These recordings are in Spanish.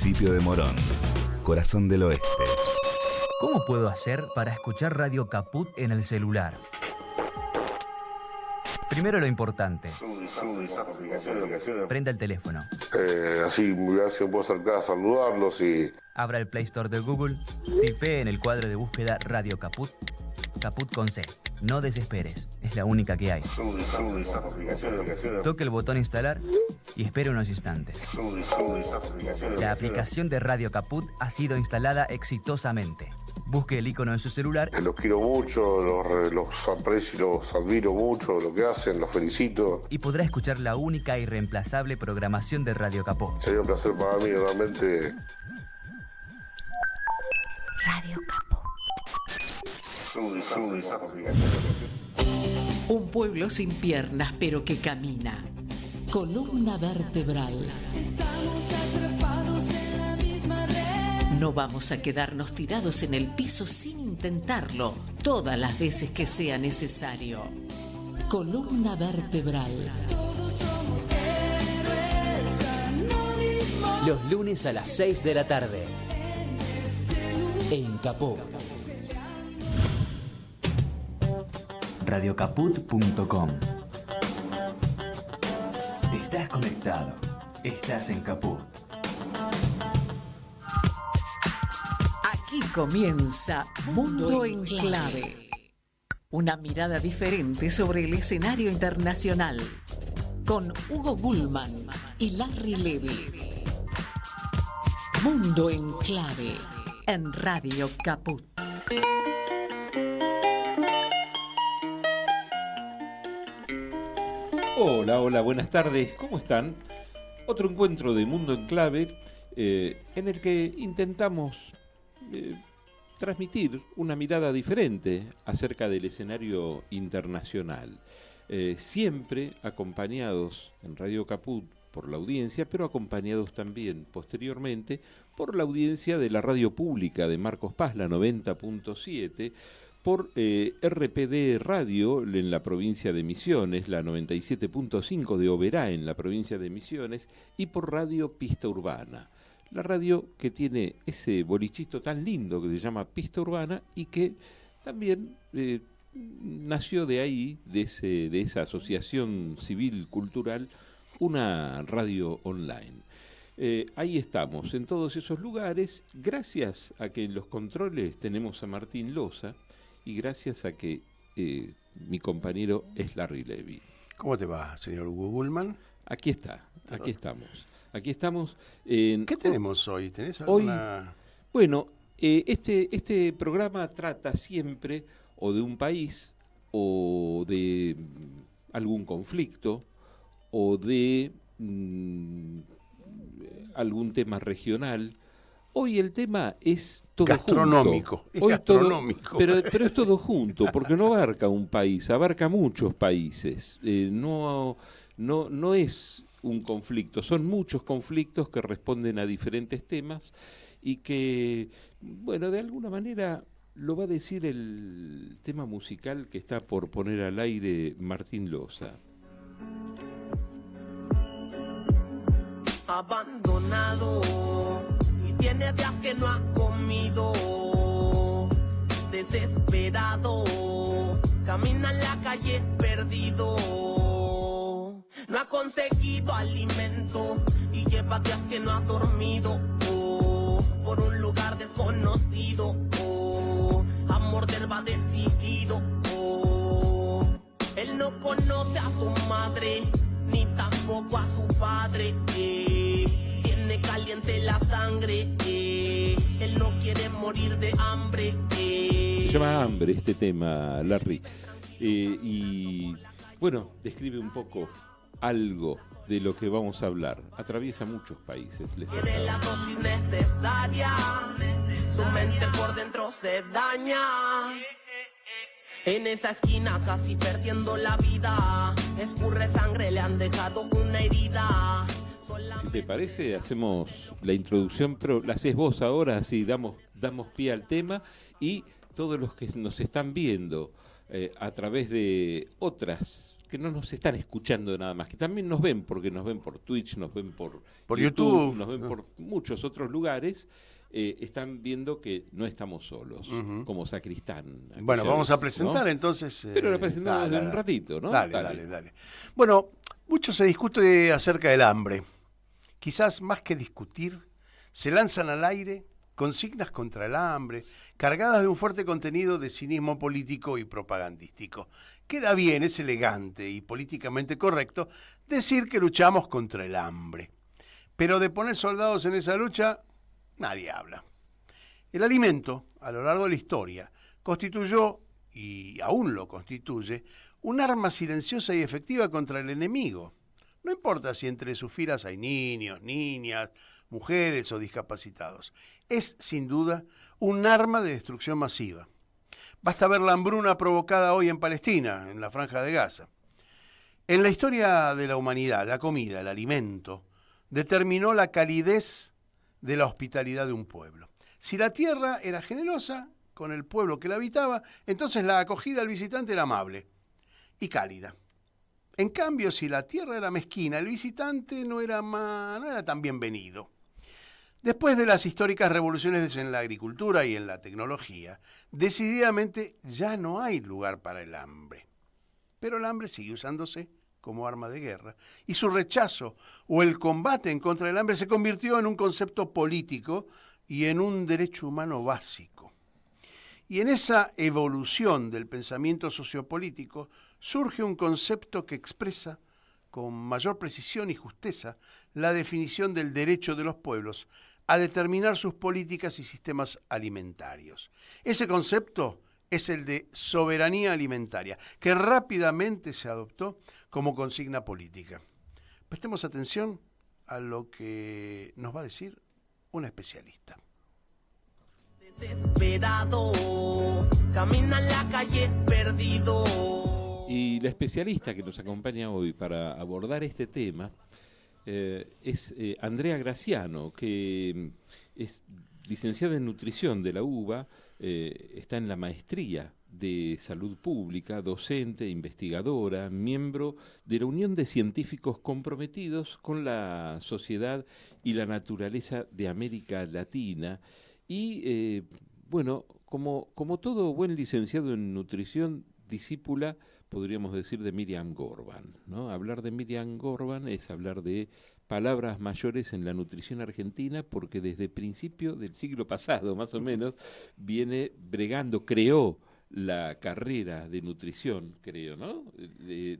Municipio de Morón, corazón del oeste. ¿Cómo puedo hacer para escuchar Radio Caput en el celular? Primero lo importante. Prenda el teléfono. Así me puedo acercar a saludarlos y... Abra el Play Store de Google. Tipee en el cuadro de búsqueda Radio Caput. Caput con C. No desesperes. Es la única que hay. Toque el botón instalar y espere unos instantes. La aplicación de Radio Caput ha sido instalada exitosamente. Busque el icono en su celular. Los quiero mucho, los aprecio y los admiro mucho, lo que hacen, los felicito. Y podrá escuchar la única y irreemplazable programación de Radio Caput. Sería un placer para mí, realmente. Radio Caput. Un pueblo sin piernas, pero que camina. Columna vertebral. Estamos atrapados en la misma red. No vamos a quedarnos tirados en el piso sin intentarlo, todas las veces que sea necesario. Columna vertebral. Todos somos héroes anónimos. Los lunes a las 6 de la tarde. En Caput. Radiocaput.com. Estás conectado. Estás en Caput. Aquí comienza Mundo en Clave. Una mirada diferente sobre el escenario internacional. Con Hugo Gulman y Larry Levy. Mundo en Clave. En Radio Caput. Hola, buenas tardes, ¿cómo están? Otro encuentro de Mundo en Clave en el que intentamos transmitir una mirada diferente acerca del escenario internacional. Siempre acompañados en Radio Caput por la audiencia, pero acompañados también posteriormente por la audiencia de la radio pública de Marcos Paz, la 90.7, por RPD Radio en la provincia de Misiones, la 97.5 de Oberá en la provincia de Misiones, y por Radio Pista Urbana, la radio que tiene ese bolichito tan lindo que se llama Pista Urbana y que también nació de ahí, de esa asociación civil cultural, una radio online. Ahí estamos, en todos esos lugares, gracias a que en los controles tenemos a Martín Loza, y gracias a que mi compañero es Larry Levy. ¿Cómo te va, señor Hugo Gulman? Aquí estamos. ¿Qué tenemos hoy? ¿Tenés alguna...? Hoy, bueno, este programa trata siempre o de un país, o de algún conflicto, o de algún tema regional. Hoy el tema es todo gastronómico, junto. Hoy gastronómico. Pero es todo junto, porque no abarca un país, abarca muchos países. No es un conflicto, son muchos conflictos que responden a diferentes temas y que, bueno, de alguna manera lo va a decir el tema musical que está por poner al aire Martín Loza. Abandonado y tiene días que no ha comido, desesperado, camina en la calle perdido, no ha conseguido alimento y lleva días que no ha dormido, por un lugar desconocido, a morder va decidido, él no conoce a su madre ni tampoco a su padre, tiene caliente la sangre, él no quiere morir de hambre. Se llama Hambre este tema, Larry, y bueno, describe un poco algo de lo que vamos a hablar. Atraviesa muchos países. Tiene la dosis necesaria, su mente por dentro se daña. En esa esquina casi perdiendo la vida, escurre sangre, le han dejado una herida. Si te parece, hacemos la introducción, pero la haces vos ahora, así damos pie al tema, y todos los que nos están viendo a través de otras que no nos están escuchando nada más, que también nos ven, porque nos ven por Twitch, nos ven por YouTube, nos ven por muchos otros lugares, están viendo que no estamos solos, como Sacristán. Bueno, vamos a vez, presentar, ¿no? entonces. Pero lo presentamos en un ratito, ¿no? Dale. Bueno, mucho se discute acerca del hambre. Quizás más que discutir, se lanzan al aire consignas contra el hambre, cargadas de un fuerte contenido de cinismo político y propagandístico. Queda bien, es elegante y políticamente correcto decir que luchamos contra el hambre. Pero de poner soldados en esa lucha, nadie habla. El alimento, a lo largo de la historia, constituyó, y aún lo constituye, un arma silenciosa y efectiva contra el enemigo. No importa si entre sus filas hay niños, niñas, mujeres o discapacitados. Es, sin duda, un arma de destrucción masiva. Basta ver la hambruna provocada hoy en Palestina, en la Franja de Gaza. En la historia de la humanidad, la comida, el alimento, determinó la calidez de la hospitalidad de un pueblo. Si la tierra era generosa con el pueblo que la habitaba, entonces la acogida al visitante era amable y cálida. En cambio, si la tierra era mezquina, el visitante no era tan bienvenido. Después de las históricas revoluciones en la agricultura y en la tecnología, decididamente ya no hay lugar para el hambre. Pero el hambre sigue usándose como arma de guerra, y su rechazo o el combate en contra del hambre se convirtió en un concepto político y en un derecho humano básico. Y en esa evolución del pensamiento sociopolítico surge un concepto que expresa con mayor precisión y justeza la definición del derecho de los pueblos a determinar sus políticas y sistemas alimentarios. Ese concepto es el de soberanía alimentaria, que rápidamente se adoptó como consigna política. Prestemos atención a lo que nos va a decir un especialista. Desesperado, camina en la calle perdido. Y la especialista que nos acompaña hoy para abordar este tema es Andrea Graciano, que es licenciada en nutrición de la UBA, está en la maestría de salud pública, docente, investigadora, miembro de la Unión de Científicos Comprometidos con la Sociedad y la Naturaleza de América Latina. Y, bueno, como todo buen licenciado en nutrición, discípula, podríamos decir, de Miriam Gorban, ¿no? Hablar de Miriam Gorban es hablar de palabras mayores en la nutrición argentina, porque desde principio del siglo pasado, más o menos, viene bregando, creó la carrera de nutrición, creo, ¿no?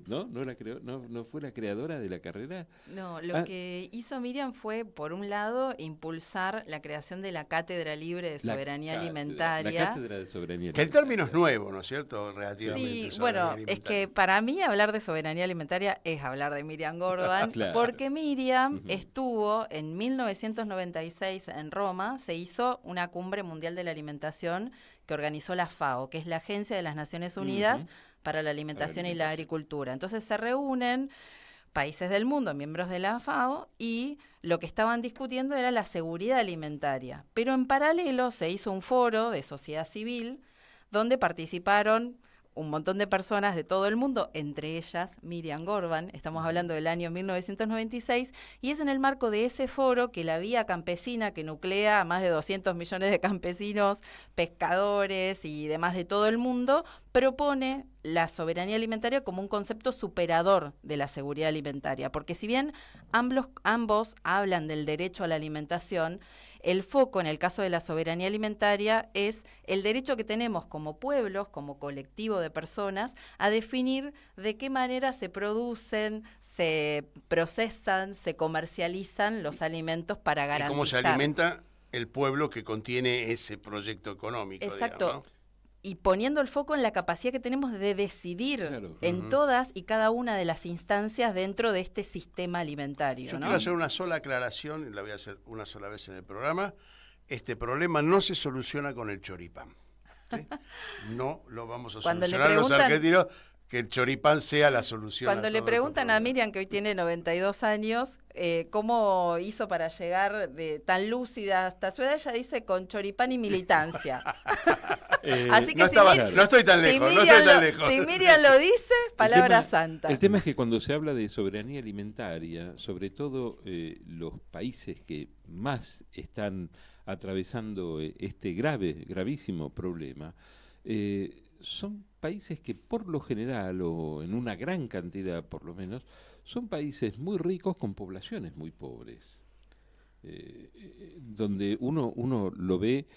¿No la creó? ¿No fue la creadora de la carrera? No, lo que hizo Miriam fue, por un lado, impulsar la creación de la Cátedra Libre de Soberanía Alimentaria. La Cátedra de Soberanía Que el término es nuevo, ¿no es cierto? Relativamente. Sí, bueno, es que para mí hablar de soberanía alimentaria es hablar de Miriam Gorban, Claro. porque Miriam estuvo en 1996 en Roma, se hizo una cumbre mundial de la alimentación que organizó la FAO, que es la Agencia de las Naciones Unidas para la Alimentación y la Agricultura. Entonces se reúnen países del mundo, miembros de la FAO, y lo que estaban discutiendo era la seguridad alimentaria. Pero en paralelo se hizo un foro de sociedad civil donde participaron un montón de personas de todo el mundo, entre ellas Miriam Gorban. Estamos hablando del año 1996, y es en el marco de ese foro que la Vía Campesina, que nuclea a más de 200 millones de campesinos, pescadores y demás de todo el mundo, propone la soberanía alimentaria como un concepto superador de la seguridad alimentaria, porque si bien ambos hablan del derecho a la alimentación, el foco en el caso de la soberanía alimentaria es el derecho que tenemos como pueblos, como colectivo de personas, a definir de qué manera se producen, se procesan, se comercializan los alimentos para garantizar. Y cómo se alimenta el pueblo que contiene ese proyecto económico. Exacto. Digamos, ¿no? Y poniendo el foco en la capacidad que tenemos de decidir en todas y cada una de las instancias dentro de este sistema alimentario. Yo ¿no? quiero hacer una sola aclaración, y la voy a hacer una sola vez en el programa. Este problema no se soluciona con el choripán, ¿sí? No lo vamos a Cuando solucionar los argentinos que el choripán sea la solución. Cuando le preguntan a Miriam, que hoy tiene 92 años, cómo hizo para llegar de tan lúcida hasta su edad, ella dice con choripán y militancia. Así que no estoy tan lejos, si Miriam lo dice, palabra santa. El tema es que cuando se habla de soberanía alimentaria, sobre todo los países que más están atravesando este gravísimo problema, son países que por lo general, o en una gran cantidad por lo menos, son países muy ricos con poblaciones muy pobres. Donde uno lo ve,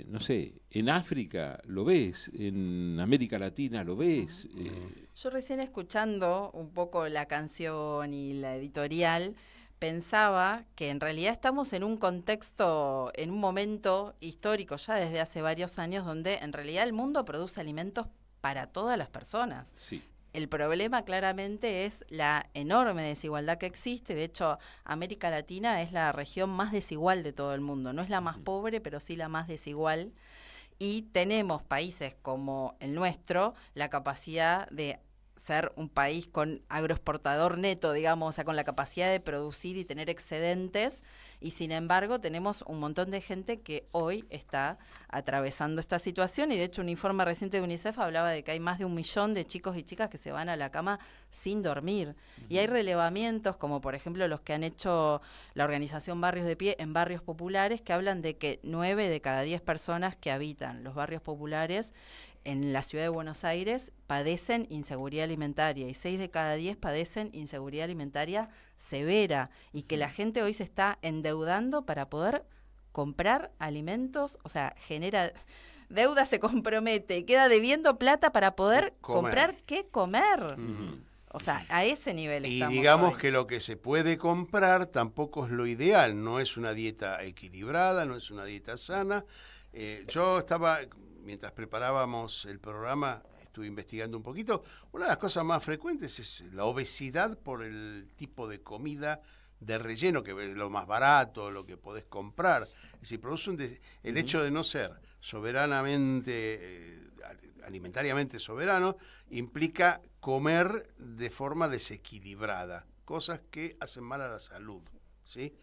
no sé, en África lo ves, en América Latina lo ves. Yo recién escuchando un poco la canción y la editorial, pensaba que en realidad estamos en un contexto, en un momento histórico ya desde hace varios años, donde en realidad el mundo produce alimentos para todas las personas. Sí. El problema claramente es la enorme desigualdad que existe. De hecho, América Latina es la región más desigual de todo el mundo. No es la más pobre, pero sí la más desigual. Y tenemos países como el nuestro, la capacidad de ser un país con agroexportador neto, digamos, o sea, con la capacidad de producir y tener excedentes, y sin embargo tenemos un montón de gente que hoy está atravesando esta situación, y de hecho un informe reciente de UNICEF hablaba de que hay más de 1 millón de chicos y chicas que se van a la cama sin dormir, y hay relevamientos como por ejemplo los que han hecho la organización Barrios de Pie en barrios populares, que hablan de que 9 de cada 10 personas que habitan los barrios populares en la ciudad de Buenos Aires padecen inseguridad alimentaria, y 6 de cada 10 padecen inseguridad alimentaria severa, y que la gente hoy se está endeudando para poder comprar alimentos, o sea, genera deuda, se compromete y queda debiendo plata para poder comprar qué comer. O sea, a ese nivel estamos. Y digamos hoy. que lo que se puede comprar tampoco es lo ideal, no es una dieta equilibrada, no es una dieta sana. Yo estaba, mientras preparábamos el programa, estuve investigando un poquito. Una de las cosas más frecuentes es la obesidad por el tipo de comida de relleno, que es lo más barato, lo que podés comprar. Es decir, produce el hecho de no ser soberanamente, alimentariamente soberano, implica comer de forma desequilibrada, cosas que hacen mal a la salud, ¿sí?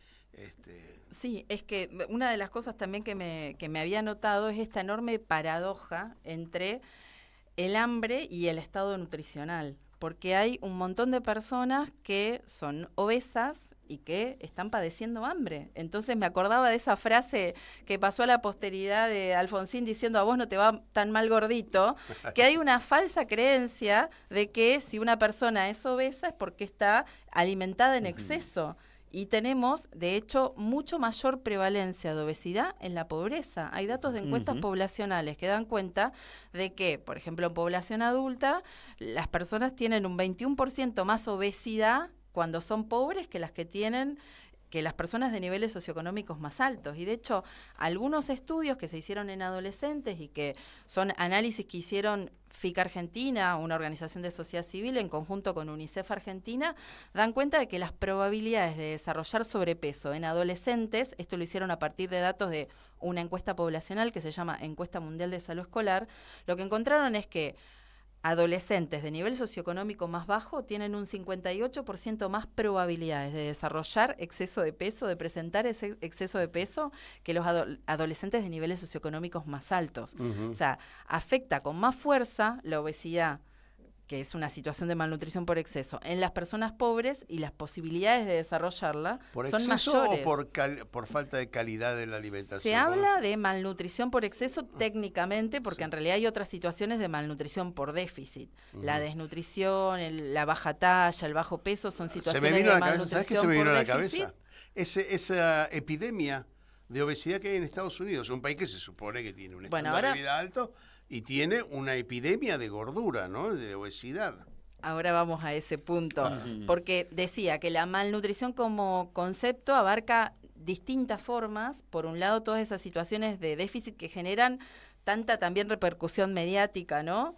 Sí, es que una de las cosas también que me había notado es esta enorme paradoja entre el hambre y el estado nutricional, porque hay un montón de personas que son obesas y que están padeciendo hambre. Entonces me acordaba de esa frase que pasó a la posteridad de Alfonsín diciendo: a vos no te va tan mal gordito, que hay una falsa creencia de que si una persona es obesa es porque está alimentada en exceso. Y tenemos, de hecho, mucho mayor prevalencia de obesidad en la pobreza. Hay datos de encuestas poblacionales que dan cuenta de que, por ejemplo, en población adulta, las personas tienen un 21% más obesidad cuando son pobres que las que tienen que las personas de niveles socioeconómicos más altos. Y de hecho, algunos estudios que se hicieron en adolescentes y que son análisis que hicieron FIC Argentina, una organización de sociedad civil, en conjunto con UNICEF Argentina, dan cuenta de que las probabilidades de desarrollar sobrepeso en adolescentes, esto lo hicieron a partir de datos de una encuesta poblacional que se llama Encuesta Mundial de Salud Escolar, lo que encontraron es que adolescentes de nivel socioeconómico más bajo tienen un 58% más probabilidades de desarrollar exceso de peso, de presentar ese exceso de peso, que los adolescentes de niveles socioeconómicos más altos. O sea, afecta con más fuerza la obesidad, que es una situación de malnutrición por exceso, en las personas pobres, y las posibilidades de desarrollarla ¿Por son exceso mayores. o por falta de calidad de la alimentación? Se habla de malnutrición por exceso técnicamente, porque en realidad hay otras situaciones de malnutrición por déficit. La desnutrición, la baja talla, el bajo peso son situaciones de malnutrición. ¿Sabes qué se me vino a la déficit? cabeza? Esa epidemia de obesidad que hay en Estados Unidos, un país que se supone que tiene un estándar de vida alto y tiene una epidemia de gordura, ¿no? De obesidad. Ahora vamos a ese punto, porque decía que la malnutrición como concepto abarca distintas formas. Por un lado, todas esas situaciones de déficit que generan tanta también repercusión mediática, ¿no?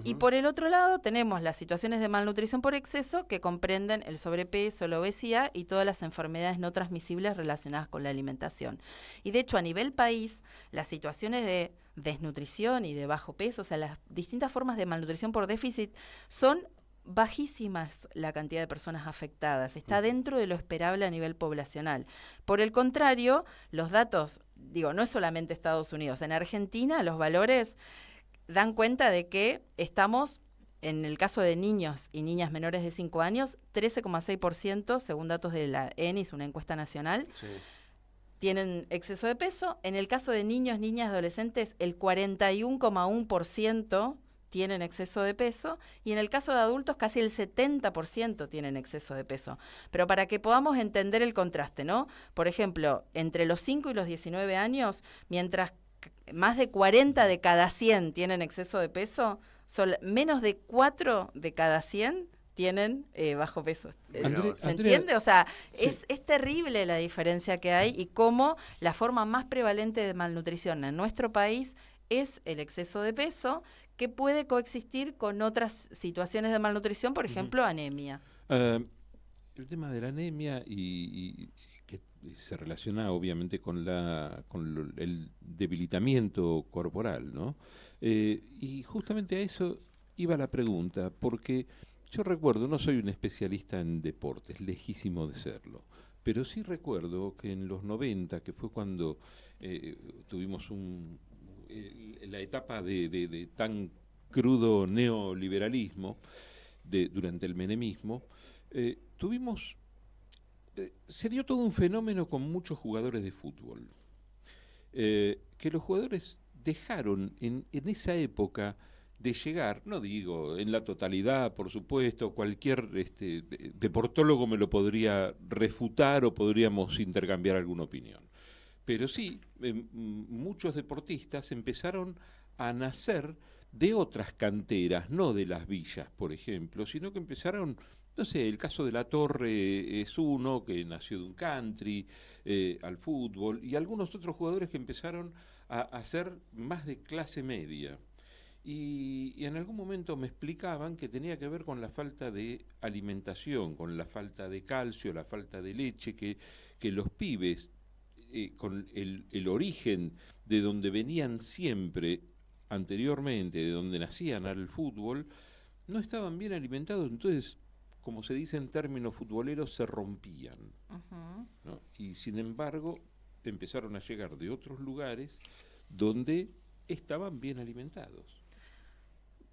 Y por el otro lado tenemos las situaciones de malnutrición por exceso que comprenden el sobrepeso, la obesidad y todas las enfermedades no transmisibles relacionadas con la alimentación. Y de hecho a nivel país, las situaciones de desnutrición y de bajo peso, o sea, las distintas formas de malnutrición por déficit son bajísimas la cantidad de personas afectadas, está dentro de lo esperable a nivel poblacional. Por el contrario, los datos, no es solamente Estados Unidos, en Argentina los valores dan cuenta de que estamos, en el caso de niños y niñas menores de 5 años, 13,6%, según datos de la ENIS, una encuesta nacional, tienen exceso de peso. En el caso de niños, niñas, adolescentes, el 41,1% tienen exceso de peso, y en el caso de adultos casi el 70% tienen exceso de peso. Pero para que podamos entender el contraste, ¿no? Por ejemplo, entre los 5 y los 19 años, mientras más de 40 de cada 100 tienen exceso de peso, menos de 4 de cada 100 tienen bajo peso. ¿Se entiende? O sea, sí. es terrible la diferencia que hay y cómo la forma más prevalente de malnutrición en nuestro país es el exceso de peso, que puede coexistir con otras situaciones de malnutrición, por ejemplo, anemia. El tema de la anemia y que se relaciona obviamente con el debilitamiento corporal, ¿no? Y justamente a eso iba la pregunta, porque yo recuerdo, no soy un especialista en deportes, lejísimo de serlo, pero sí recuerdo que en los 90, que fue cuando tuvimos la etapa de tan crudo neoliberalismo durante el menemismo, se dio todo un fenómeno con muchos jugadores de fútbol, que los jugadores dejaron en esa época de llegar, no digo en la totalidad, por supuesto, cualquier deportólogo me lo podría refutar o podríamos intercambiar alguna opinión, pero sí, muchos deportistas empezaron a nacer de otras canteras, no de las villas, por ejemplo, sino que empezaron, no sé, el caso de La Torre es uno, que nació de un country, al fútbol, y algunos otros jugadores que empezaron a ser más de clase media. Y en algún momento me explicaban que tenía que ver con la falta de alimentación, con la falta de calcio, la falta de leche, que los pibes, con el origen de donde venían siempre anteriormente, de donde nacían al fútbol, no estaban bien alimentados, entonces, como se dice en términos futboleros, se rompían, ¿no? Y sin embargo empezaron a llegar de otros lugares donde estaban bien alimentados.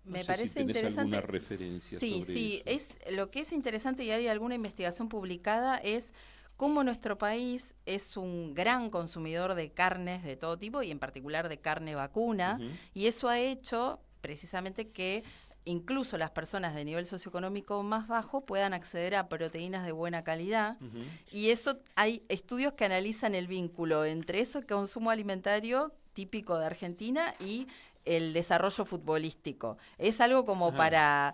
Me parece si tenés interesante. alguna referencia sobre sí, eso. Lo que es interesante, y hay alguna investigación publicada, es cómo nuestro país es un gran consumidor de carnes de todo tipo, y en particular de carne vacuna, y eso ha hecho precisamente que incluso las personas de nivel socioeconómico más bajo puedan acceder a proteínas de buena calidad, y eso hay estudios que analizan el vínculo entre ese consumo alimentario típico de Argentina y el desarrollo futbolístico. Es algo como para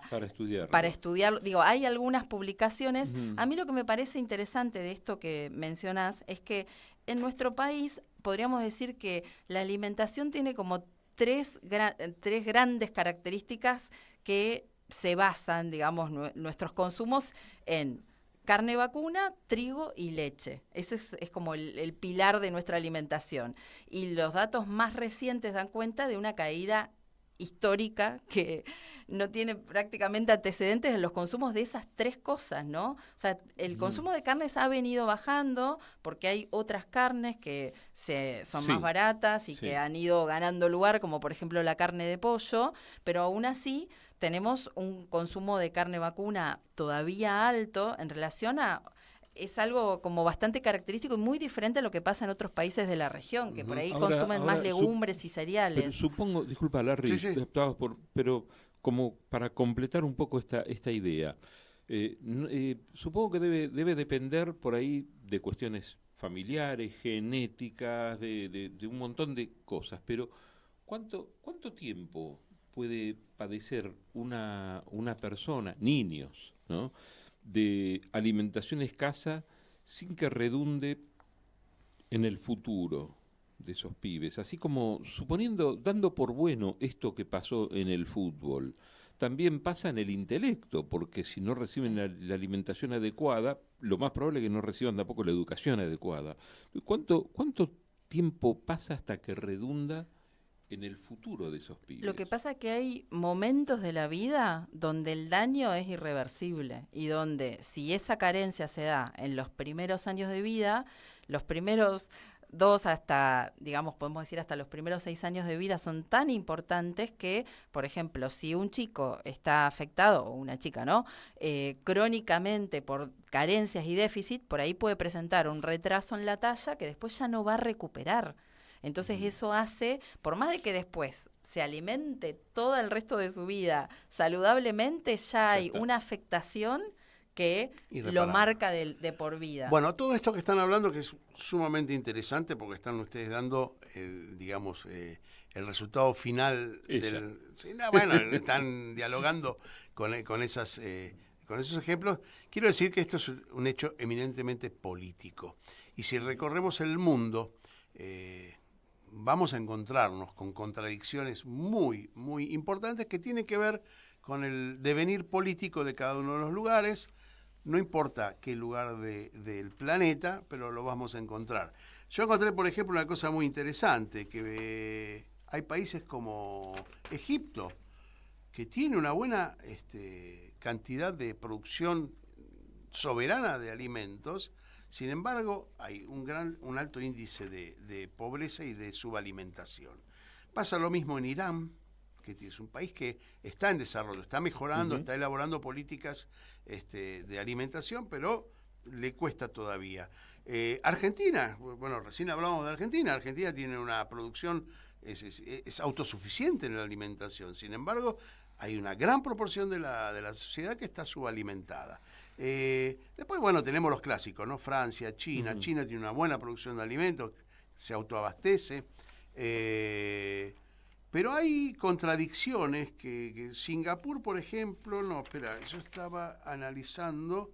estudiarlo. Digo, hay algunas publicaciones. A mí lo que me parece interesante de esto que mencionás es que en nuestro país podríamos decir que la alimentación tiene como tres grandes características que se basan, digamos, nuestros consumos en carne vacuna, trigo y leche. Ese es como el pilar de nuestra alimentación. Y los datos más recientes dan cuenta de una caída histórica que no tiene prácticamente antecedentes en los consumos de esas tres cosas, ¿no? O sea, el consumo de carnes ha venido bajando porque hay otras carnes que son más baratas y que han ido ganando lugar, como por ejemplo la carne de pollo, pero aún así tenemos un consumo de carne vacuna todavía alto en relación a... Es algo como bastante característico y muy diferente a lo que pasa en otros países de la región, que por ahí consumen más legumbres y cereales. Pero supongo, disculpa Larry, pero como para completar un poco esta idea, supongo que debe depender por ahí de cuestiones familiares, genéticas, de un montón de cosas, pero ¿cuánto tiempo puede padecer una persona, niños, ¿no?, de alimentación escasa sin que redunde en el futuro, de esos pibes, así como suponiendo, dando por bueno esto que pasó en el fútbol, también pasa en el intelecto, porque si no reciben la alimentación adecuada, lo más probable es que no reciban tampoco la educación adecuada. ¿Cuánto tiempo pasa hasta que redunda en el futuro de esos pibes? Lo que pasa es que hay momentos de la vida donde el daño es irreversible y donde si esa carencia se da en los primeros años de vida, los primeros 2 hasta, digamos, podemos decir hasta los primeros 6 años de vida son tan importantes que, por ejemplo, si un chico está afectado, o una chica, ¿no? Crónicamente por carencias y déficit, por ahí puede presentar un retraso en la talla que después ya no va a recuperar. Entonces eso hace, por más de que después se alimente todo el resto de su vida saludablemente, ya hay una afectación que lo marca de por vida. Bueno, todo esto que están hablando que es sumamente interesante porque están ustedes dando, el resultado final del... Sí, no, bueno, están dialogando con esos ejemplos. Quiero decir que esto es un hecho eminentemente político. Y si recorremos el mundo, vamos a encontrarnos con contradicciones muy, muy importantes que tienen que ver con el devenir político de cada uno de los lugares. No importa qué lugar del planeta, pero lo vamos a encontrar. Yo encontré, por ejemplo, una cosa muy interesante, que hay países como Egipto, que tiene una buena cantidad de producción soberana de alimentos. Sin embargo, hay un alto índice de pobreza y de subalimentación. Pasa lo mismo en Irán, que es un país que está en desarrollo, está mejorando, está elaborando políticas de alimentación, pero le cuesta todavía. Argentina, bueno, recién hablamos de Argentina. Argentina tiene una producción, es autosuficiente en la alimentación. Sin embargo, hay una gran proporción de la sociedad que está subalimentada. Después, bueno, tenemos los clásicos, ¿no? Francia, China. China tiene una buena producción de alimentos, se autoabastece. Pero hay contradicciones que Singapur, por ejemplo, yo estaba analizando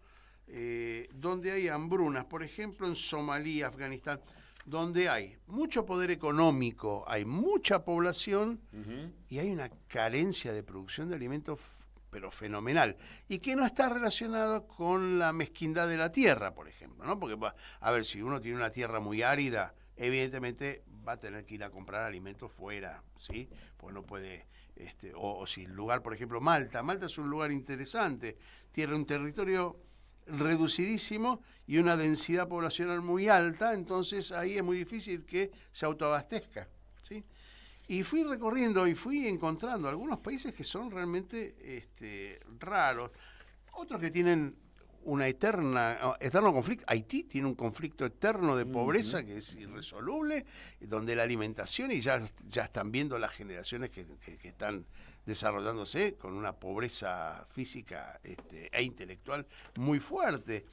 donde hay hambrunas, por ejemplo, en Somalia, Afganistán, donde hay mucho poder económico, hay mucha población y hay una carencia de producción de alimentos, pero fenomenal, y que no está relacionado con la mezquindad de la tierra, por ejemplo, ¿no? Porque, a ver, si uno tiene una tierra muy árida, evidentemente va a tener que ir a comprar alimentos fuera, ¿sí? Pues no puede, o si el lugar, por ejemplo, Malta es un lugar interesante, tiene un territorio reducidísimo y una densidad poblacional muy alta, entonces ahí es muy difícil que se autoabastezca, ¿sí? Y fui recorriendo y fui encontrando algunos países que son realmente raros, otros que tienen una eterno conflicto. Haití tiene un conflicto eterno de pobreza que es irresoluble, donde la alimentación, y ya están viendo las generaciones que están desarrollándose con una pobreza física e intelectual muy fuerte.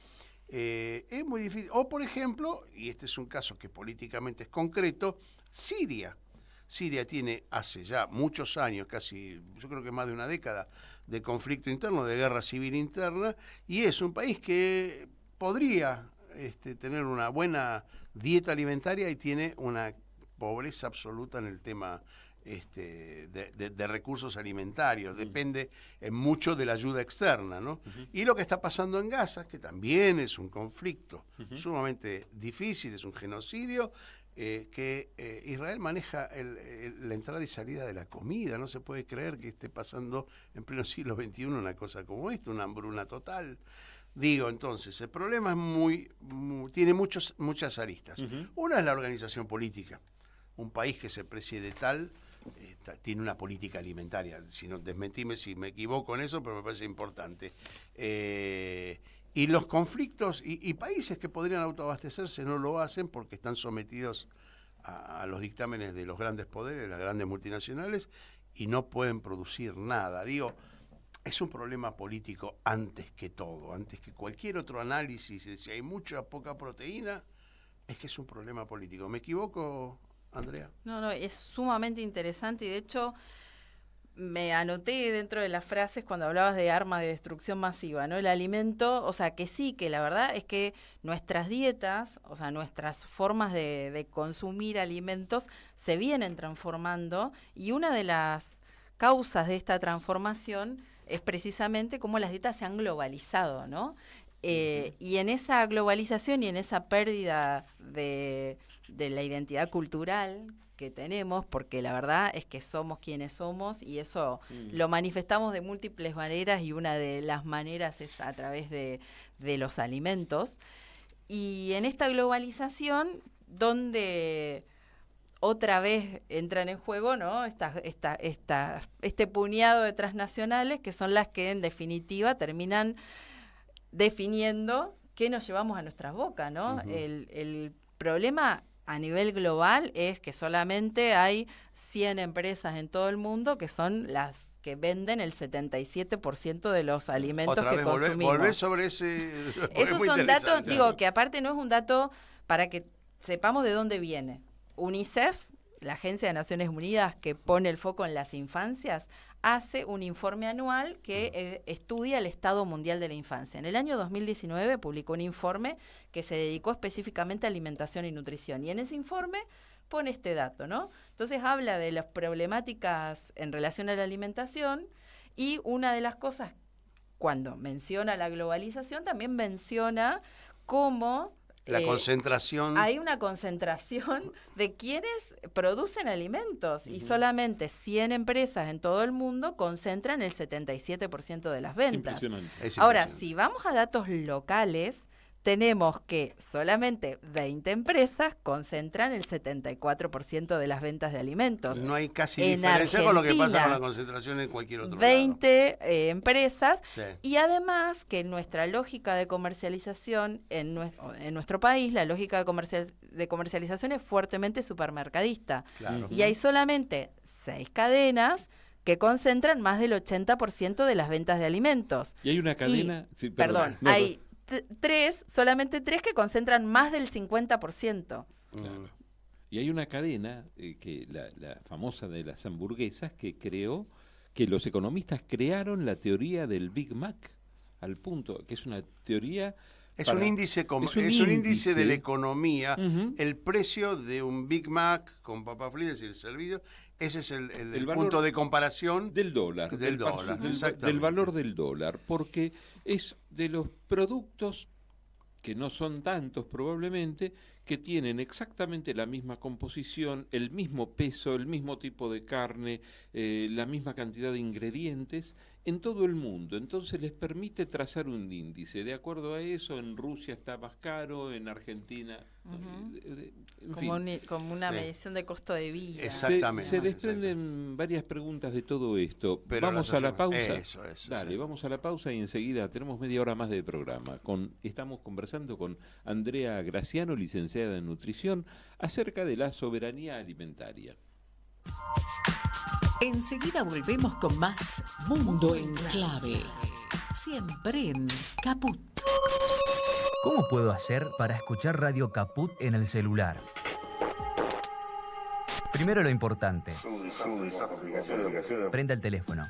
Es muy difícil. O, por ejemplo, y este es un caso que políticamente es concreto, Siria. Siria tiene hace ya muchos años, casi, yo creo que más de una década, de conflicto interno, de guerra civil interna, y es un país que podría tener una buena dieta alimentaria y tiene una pobreza absoluta en el tema de recursos alimentarios. Depende mucho de la ayuda externa, ¿no? Y lo que está pasando en Gaza, que también es un conflicto sumamente difícil, es un genocidio, que Israel maneja la entrada y salida de la comida. No se puede creer que esté pasando en pleno siglo XXI una cosa como esta, una hambruna total. Digo, entonces, el problema es tiene muchas aristas. Una es la organización política. Un país que se precie de tal tiene una política alimentaria. Si no, desmentime si me equivoco en eso, pero me parece importante. Y los conflictos, y países que podrían autoabastecerse no lo hacen porque están sometidos a los dictámenes de los grandes poderes, las grandes multinacionales, y no pueden producir nada. Digo, es un problema político antes que todo, antes que cualquier otro análisis de si hay mucha o poca proteína, es que es un problema político. ¿Me equivoco, Andrea? No, es sumamente interesante y de hecho me anoté dentro de las frases cuando hablabas de armas de destrucción masiva, ¿no? El alimento, o sea, que sí, que la verdad es que nuestras dietas, o sea, nuestras formas de consumir alimentos se vienen transformando, y una de las causas de esta transformación es precisamente cómo las dietas se han globalizado, ¿no? Y en esa globalización y en esa pérdida de la identidad cultural que tenemos, porque la verdad es que somos quienes somos, y eso lo manifestamos de múltiples maneras, y una de las maneras es a través de los alimentos. Y en esta globalización, donde otra vez entran en juego, ¿no? Este puñado de transnacionales, que son las que en definitiva terminan definiendo qué nos llevamos a nuestras bocas, ¿no? El problema a nivel global es que solamente hay 100 empresas en todo el mundo que son las que venden el 77% de los alimentos que consumimos. Volvé sobre ese... Esos son datos, digo, que aparte no es un dato para que sepamos de dónde viene. UNICEF, la Agencia de Naciones Unidas que pone el foco en las infancias, hace un informe anual que estudia el estado mundial de la infancia. En el año 2019 publicó un informe que se dedicó específicamente a alimentación y nutrición. Y en ese informe pone este dato, ¿no? Entonces habla de las problemáticas en relación a la alimentación, y una de las cosas, cuando menciona la globalización, también menciona cómo... La concentración. Hay una concentración de quienes producen alimentos, y solamente 100 empresas en todo el mundo concentran el 77% de las ventas. Ahora, si vamos a datos locales, tenemos que solamente 20 empresas concentran el 74% de las ventas de alimentos. No hay casi en diferencia Argentina, con lo que pasa con la concentración en cualquier otro 20 lado. Empresas, sí. Y además que nuestra lógica de comercialización en nuestro país, la lógica de comercialización es fuertemente supermercadista. Claro. Y hay solamente 6 cadenas que concentran más del 80% de las ventas de alimentos. Y hay una cadena... Y, hay solamente tres que concentran más del 50%. Claro. Y hay una cadena, que la famosa de las hamburguesas, que los economistas crearon la teoría del Big Mac, al punto que es una teoría... Es un índice de la economía, el precio de un Big Mac con papas fritas y el servicio. Ese es el punto de comparación del dólar. Del valor del dólar, porque es de los productos, que no son tantos probablemente, que tienen exactamente la misma composición, el mismo peso, el mismo tipo de carne, la misma cantidad de ingredientes en todo el mundo. Entonces les permite trazar un índice. De acuerdo a eso, en Rusia está más caro, en Argentina... Como una medición de costo de vida. Exactamente. Se desprenden varias preguntas de todo esto. Pero vamos a la pausa. Eso, Dale, sí. Vamos a la pausa y enseguida tenemos media hora más de programa. Estamos conversando con Andrea Graciano, licenciada en nutrición, acerca de la soberanía alimentaria. Enseguida volvemos con más Mundo en Clave. Siempre en Caput. ¿Cómo puedo hacer para escuchar Radio Caput en el celular? Primero lo importante. Prenda el teléfono.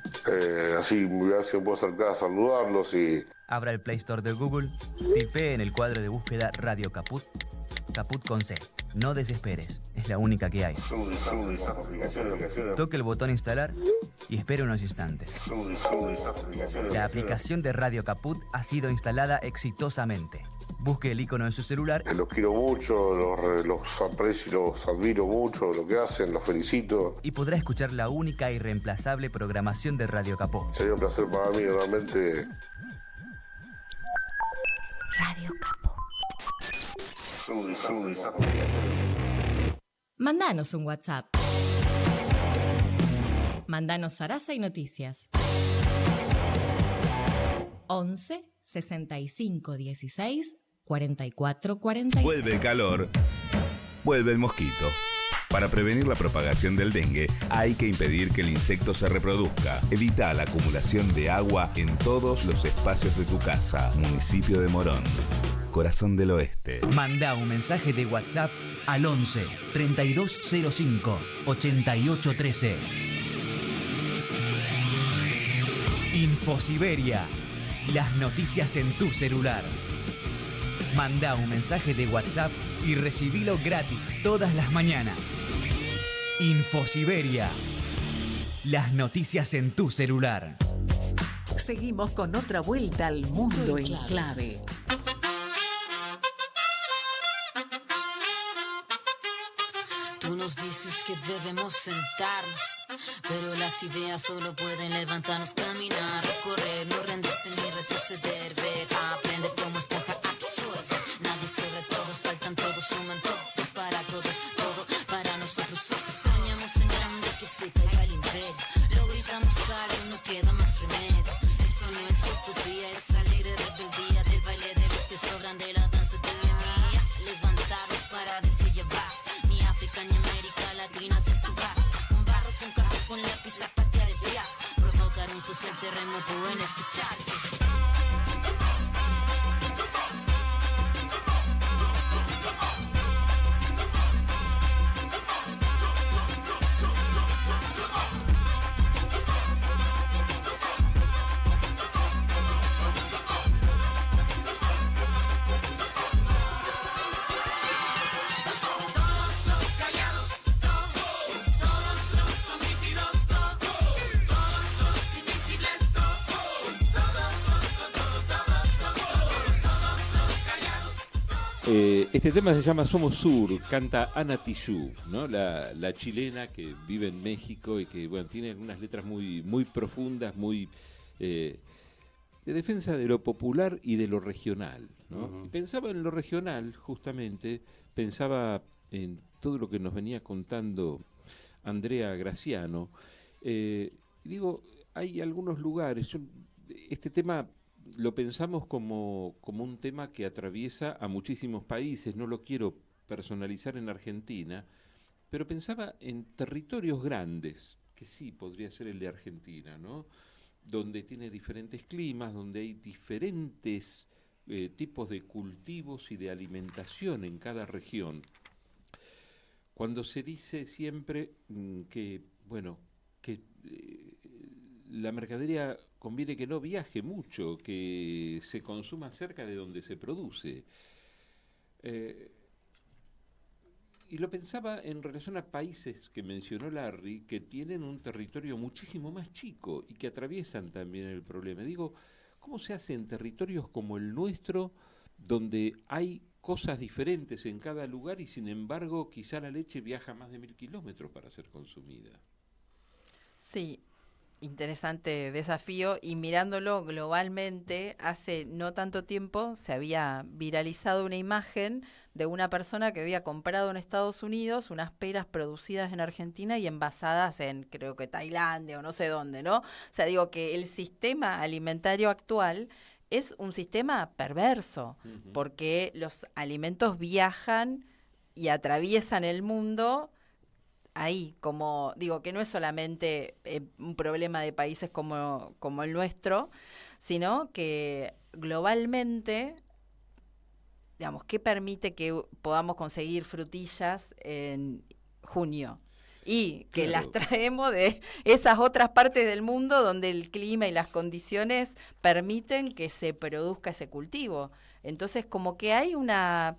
Así me puedo acercar a saludarlos y... Abra el Play Store de Google, tipee en el cuadro de búsqueda Radio Caput, Caput con C. No desesperes, es la única que hay. Toque el botón instalar y espere unos instantes. La aplicación de Radio Caput ha sido instalada exitosamente. Busque el icono en su celular. Los quiero mucho, los aprecio y los admiro mucho, lo que hacen, los felicito. Y podrá escuchar la única y reemplazable programación de Radio Caput. Sería un placer para mí, realmente. Radio Caput. Mandanos un WhatsApp. Mandanos Sarasa y Noticias. 11 65 16 44 46. Vuelve el calor, vuelve el mosquito. Para prevenir la propagación del dengue, hay que impedir que el insecto se reproduzca. Evita la acumulación de agua en todos los espacios de tu casa. Municipio de Morón, corazón del oeste. Manda un mensaje de WhatsApp al 11 3205 8813. Infosiberia. Las noticias en tu celular. Manda un mensaje de WhatsApp y recibilo gratis todas las mañanas. Infosiberia. Las noticias en tu celular. Seguimos con otra vuelta al mundo en clave. Tú nos dices que debemos sentarnos, pero las ideas solo pueden levantarnos, caminar, recorrer, no rendirse ni retroceder, ver, aprender como esponja absorbe. Nadie sobre todos, faltan todos, suman todos para todos, todo para nosotros. Soñamos en grande que se caiga el imperio, lo gritamos algo, no queda más remedio. Esto no es utopía, es alegre rebeldía del baile de los que sobran de la danza tuya mía. Levantarnos para decir ya basta. Ni África ni América Latina se suba. Con barro, con casco, con lápiz a patear el fiasco. Provocar un social terremoto en este charco. Este tema se llama Somos Sur, canta Ana Tijoux, ¿no? La chilena que vive en México y que bueno, tiene unas letras muy, muy profundas, muy de defensa de lo popular y de lo regional, ¿no? Uh-huh. Pensaba en lo regional, justamente, pensaba en todo lo que nos venía contando Andrea Graciano. Digo, hay algunos lugares, este tema lo pensamos como un tema que atraviesa a muchísimos países, no lo quiero personalizar en Argentina, pero pensaba en territorios grandes, que sí podría ser el de Argentina, ¿no? Donde tiene diferentes climas, donde hay diferentes tipos de cultivos y de alimentación en cada región. Cuando se dice siempre que, bueno, que la mercadería conviene que no viaje mucho, que se consuma cerca de donde se produce. Y lo pensaba en relación a países que mencionó Larry, que tienen un territorio muchísimo más chico y que atraviesan también el problema. Digo, ¿cómo se hace en territorios como el nuestro, donde hay cosas diferentes en cada lugar y sin embargo quizá la leche viaja más de 1000 kilómetros para ser consumida? Sí. Interesante desafío, y mirándolo globalmente, hace no tanto tiempo se había viralizado una imagen de una persona que había comprado en Estados Unidos unas peras producidas en Argentina y envasadas en, creo que Tailandia o no sé dónde, ¿no? O sea, digo que el sistema alimentario actual es un sistema perverso, porque los alimentos viajan y atraviesan el mundo. Ahí, como digo, que no es solamente un problema de países como el nuestro, sino que globalmente, digamos, ¿qué permite que podamos conseguir frutillas en junio? Y que las traemos de esas otras partes del mundo donde el clima y las condiciones permiten que se produzca ese cultivo. Entonces, como que hay una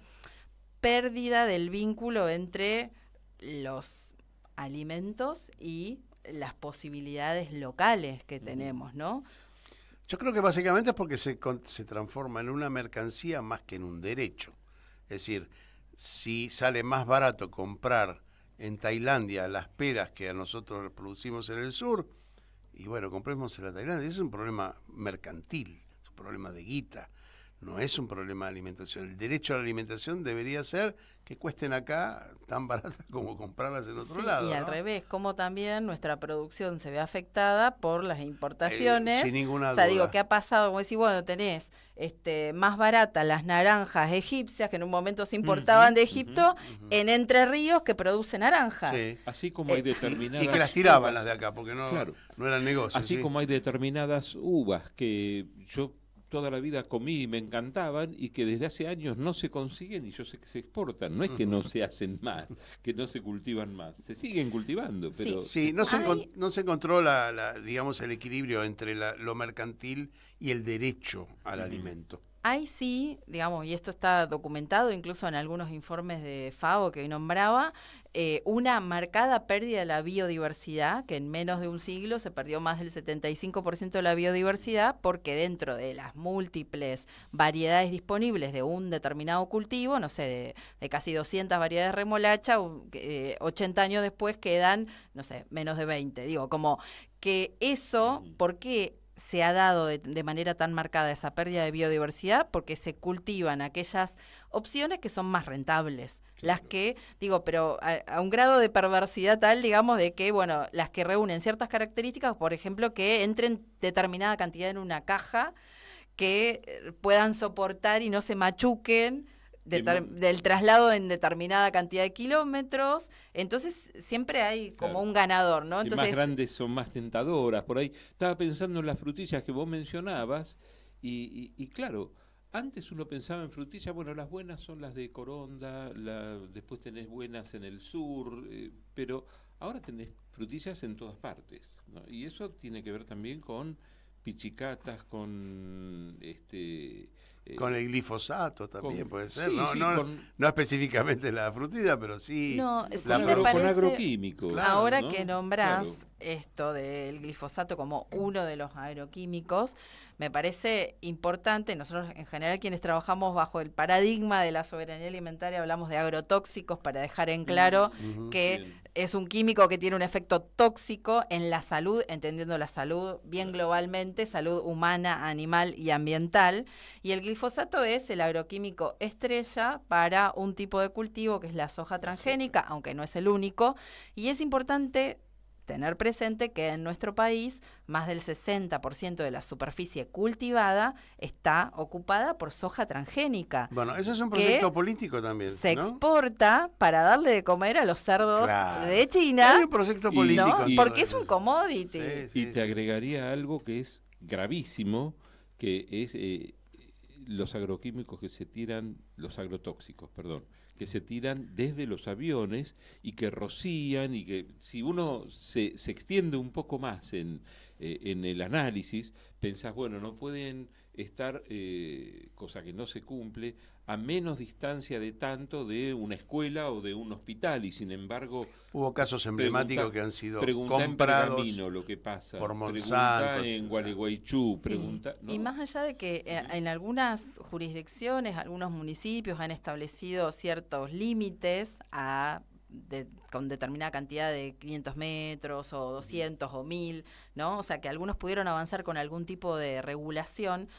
pérdida del vínculo entre los alimentos y las posibilidades locales que tenemos, ¿no? Yo creo que básicamente es porque se transforma en una mercancía más que en un derecho. Es decir, si sale más barato comprar en Tailandia las peras que a nosotros producimos en el sur, y bueno, compremos en la Tailandia, ese es un problema mercantil, es un problema de guita, no es un problema de alimentación. El derecho a la alimentación debería ser que cuesten acá tan baratas como comprarlas en otro lado. Y al revés, como también nuestra producción se ve afectada por las importaciones. Sin ninguna duda. O sea, digo, ¿qué ha pasado? Como decir, bueno, tenés más baratas las naranjas egipcias, que en un momento se importaban de Egipto, en Entre Ríos, que producen naranjas. Sí. Así como hay determinadas... Y que las tiraban las de acá, porque no eran negocios. Así como hay determinadas uvas que yo toda la vida comí y me encantaban y que desde hace años no se consiguen y yo sé que se exportan. No es que no se hacen más, que no se cultivan más. Se siguen cultivando, pero... Sí, no se encontró digamos, el equilibrio entre lo mercantil y el derecho al alimento. Hay sí, digamos, y esto está documentado incluso en algunos informes de FAO que hoy nombraba, una marcada pérdida de la biodiversidad, que en menos de un siglo se perdió más del 75% de la biodiversidad, porque dentro de las múltiples variedades disponibles de un determinado cultivo, no sé, de casi 200 variedades de remolacha, 80 años después quedan, no sé, menos de 20. Digo, como que eso, ¿por qué se ha dado de manera tan marcada esa pérdida de biodiversidad? Porque se cultivan aquellas opciones que son más rentables. Las que, digo, pero a un grado de perversidad tal, digamos, de que, bueno, las que reúnen ciertas características, por ejemplo, que entren determinada cantidad en una caja, que puedan soportar y no se machuquen del traslado en determinada cantidad de kilómetros. Entonces siempre hay como un ganador, ¿no? Entonces, más grandes son más tentadoras. Por ahí estaba pensando en las frutillas que vos mencionabas y claro, antes uno pensaba en frutillas, bueno, las buenas son las de Coronda, después tenés buenas en el sur, pero ahora tenés frutillas en todas partes, ¿no? Y eso tiene que ver también con pichicatas, con con el glifosato también puede ser, sí, no específicamente la frutilla, pero sí, con agroquímicos. Claro, ahora, ¿no? Que nombrás esto del glifosato como uno de los agroquímicos, me parece importante. Nosotros en general quienes trabajamos bajo el paradigma de la soberanía alimentaria hablamos de agrotóxicos para dejar en claro que es un químico que tiene un efecto tóxico en la salud, entendiendo la salud bien globalmente, salud humana, animal y ambiental. Y el glifosato es el agroquímico estrella para un tipo de cultivo que es la soja transgénica, aunque no es el único. Y es importante tener presente que en nuestro país más del 60% de la superficie cultivada está ocupada por soja transgénica. Bueno, eso es un proyecto político también, se exporta para darle de comer a los cerdos de China. Hay un proyecto político, ¿no? Porque es un commodity. Y te agregaría algo que es gravísimo, que es los agroquímicos que se tiran, los agrotóxicos, perdón, que se tiran desde los aviones y que rocían, y que si uno se extiende un poco más en el análisis, pensás, bueno, no pueden estar, cosa que no se cumple, a menos distancia de tanto de una escuela o de un hospital, y sin embargo... Hubo casos emblemáticos que han sido comprados en Pergamino lo que pasa, por Monsanto, en Gualeguaychú, ¿no? Y más allá de que en algunas jurisdicciones, algunos municipios han establecido ciertos límites con determinada cantidad de 500 metros o 200 o 1000, ¿no? O sea, que algunos pudieron avanzar con algún tipo de regulación.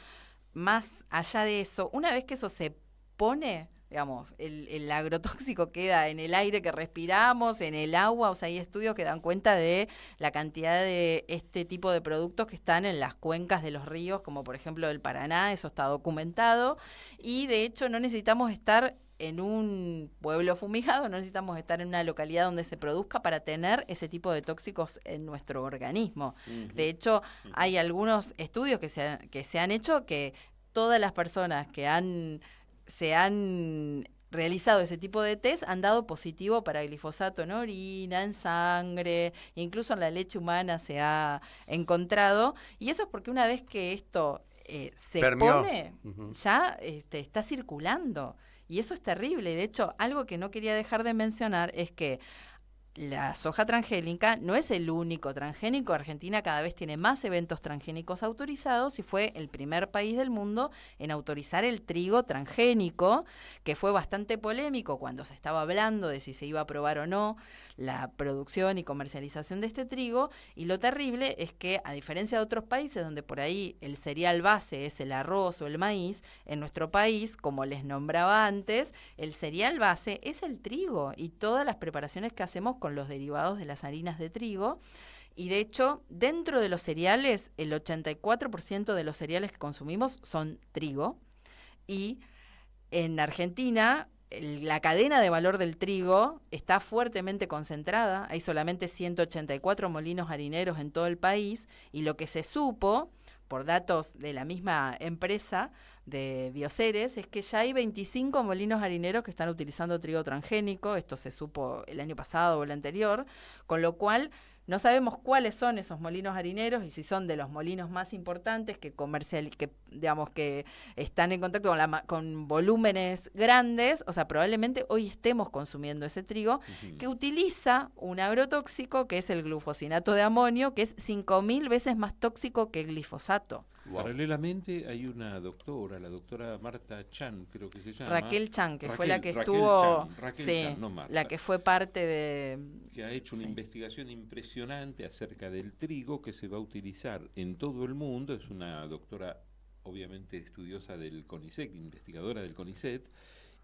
Más allá de eso, una vez que eso se pone, digamos, el agrotóxico queda en el aire que respiramos, en el agua. O sea, hay estudios que dan cuenta de la cantidad de este tipo de productos que están en las cuencas de los ríos, como por ejemplo el Paraná. Eso está documentado, y de hecho no necesitamos estar en un pueblo fumigado, no necesitamos estar en una localidad donde se produzca para tener ese tipo de tóxicos en nuestro organismo. De hecho, hay algunos estudios que se han hecho que todas las personas que se han realizado ese tipo de test han dado positivo para glifosato en orina, en sangre, incluso en la leche humana se ha encontrado. Y eso es porque una vez que esto se pone, ya está circulando. Y eso es terrible. De hecho, algo que no quería dejar de mencionar es que la soja transgénica no es el único transgénico. Argentina cada vez tiene más eventos transgénicos autorizados y fue el primer país del mundo en autorizar el trigo transgénico, que fue bastante polémico cuando se estaba hablando de si se iba a aprobar o no la producción y comercialización de este trigo. Y lo terrible es que, a diferencia de otros países donde por ahí el cereal base es el arroz o el maíz, en nuestro país, como les nombraba antes, el cereal base es el trigo y todas las preparaciones que hacemos con los derivados de las harinas de trigo. Y de hecho, dentro de los cereales, el 84% de los cereales que consumimos son trigo. Y en Argentina, la cadena de valor del trigo está fuertemente concentrada. Hay solamente 184 molinos harineros en todo el país, y lo que se supo por datos de la misma empresa de Bioceres, es que ya hay 25 molinos harineros que están utilizando trigo transgénico. Esto se supo el año pasado o el anterior, con lo cual no sabemos cuáles son esos molinos harineros y si son de los molinos más importantes que digamos que están en contacto con volúmenes grandes. O sea, probablemente hoy estemos consumiendo ese trigo que utiliza un agrotóxico que es el glufosinato de amonio, que es 5.000 veces más tóxico que el glifosato. Wow. Paralelamente hay una doctora, la doctora Marta Chan, creo que se llama. Raquel Chan, que fue la que estuvo, Raquel sí, Chan, no Marta, la que fue parte de... Que ha hecho una investigación impresionante acerca del trigo que se va a utilizar en todo el mundo. Es una doctora obviamente estudiosa del CONICET, investigadora del CONICET,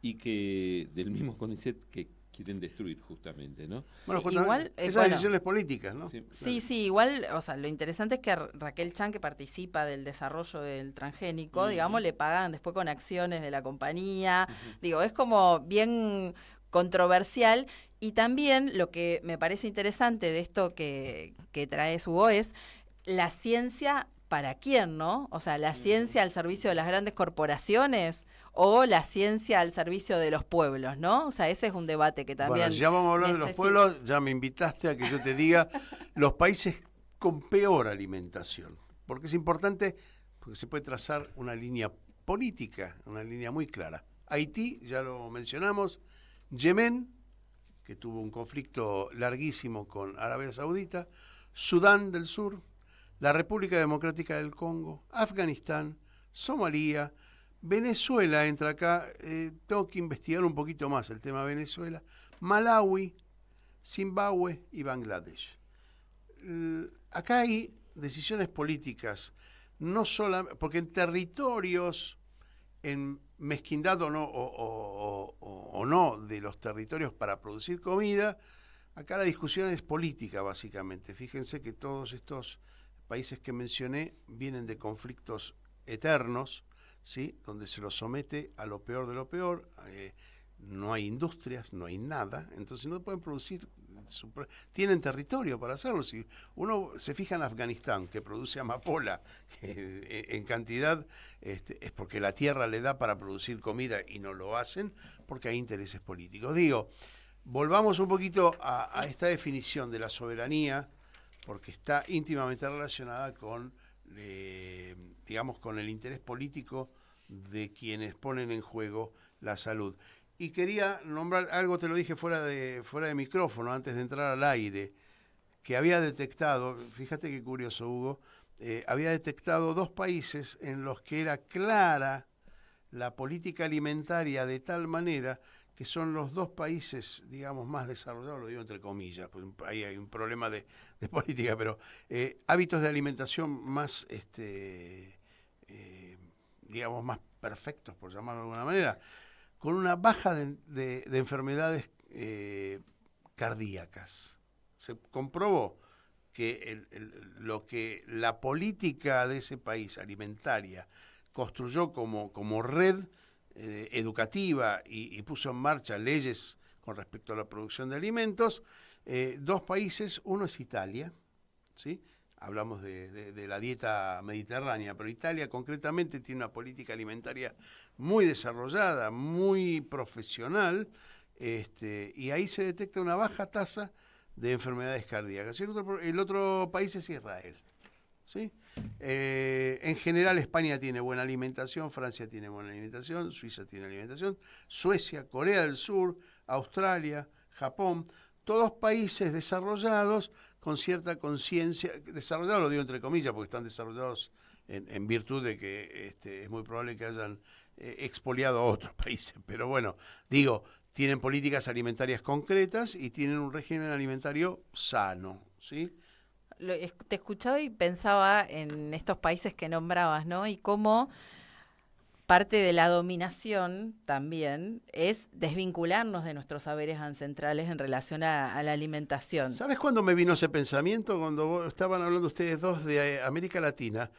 y que del mismo CONICET que quieren destruir justamente, ¿no? Bueno, sí, igual, esas decisiones políticas, ¿no? Sí, claro. Sí, igual, o sea, lo interesante es que Raquel Chan, que participa del desarrollo del transgénico, digamos, le pagan después con acciones de la compañía. Digo, es como bien controversial. Y también lo que me parece interesante de esto que trae Hugo es la ciencia para quién, ¿no? O sea, la ciencia al servicio de las grandes corporaciones o la ciencia al servicio de los pueblos, ¿no? O sea, ese es un debate que también... Bueno, ya vamos a hablar de los pueblos, ya me invitaste a que yo te diga los países con peor alimentación, porque es importante, porque se puede trazar una línea política, una línea muy clara. Haití, ya lo mencionamos, Yemen, que tuvo un conflicto larguísimo con Arabia Saudita, Sudán del Sur, la República Democrática del Congo, Afganistán, Somalia, Venezuela entra acá, tengo que investigar un poquito más el tema de Venezuela, Malawi, Zimbabue y Bangladesh. Acá hay decisiones políticas, no solamente, porque en territorios, en mezquindad o no de los territorios para producir comida, acá la discusión es política básicamente. Fíjense que todos estos países que mencioné vienen de conflictos eternos, ¿sí? Donde se los somete a lo peor de lo peor, no hay industrias, no hay nada, entonces no pueden producir, tienen territorio para hacerlo. Si uno se fija en Afganistán, que produce amapola en cantidad, es porque la tierra le da para producir comida y no lo hacen porque hay intereses políticos. Digo, volvamos un poquito a esta definición de la soberanía, porque está íntimamente relacionada con digamos, con el interés político de quienes ponen en juego la salud. Y quería nombrar algo, te lo dije fuera de micrófono, antes de entrar al aire, que había detectado, fíjate qué curioso, Hugo, había detectado 2 países en los que era clara la política alimentaria de tal manera que son los 2 países, digamos, más desarrollados, lo digo entre comillas, pues ahí hay un problema de política, pero hábitos de alimentación más, digamos, más perfectos, por llamarlo de alguna manera, con una baja de enfermedades cardíacas. Se comprobó que lo que la política de ese país alimentaria construyó como red educativa y puso en marcha leyes con respecto a la producción de alimentos, 2 países, uno es Italia, ¿sí? Hablamos de la dieta mediterránea, pero Italia concretamente tiene una política alimentaria muy desarrollada, muy profesional, y ahí se detecta una baja tasa de enfermedades cardíacas. El otro país es Israel, ¿sí? En general España tiene buena alimentación, Francia tiene buena alimentación, Suiza tiene alimentación, Suecia, Corea del Sur, Australia, Japón, todos países desarrollados con cierta conciencia, desarrollados lo digo entre comillas porque están desarrollados en virtud de que es muy probable que hayan expoliado a otros países, pero bueno, digo, tienen políticas alimentarias concretas y tienen un régimen alimentario sano, ¿sí? Te escuchaba y pensaba en estos países que nombrabas, ¿no? Y cómo parte de la dominación también es desvincularnos de nuestros saberes ancestrales en relación a la alimentación. ¿Sabes cuándo me vino ese pensamiento? Cuando estaban hablando ustedes dos de América Latina.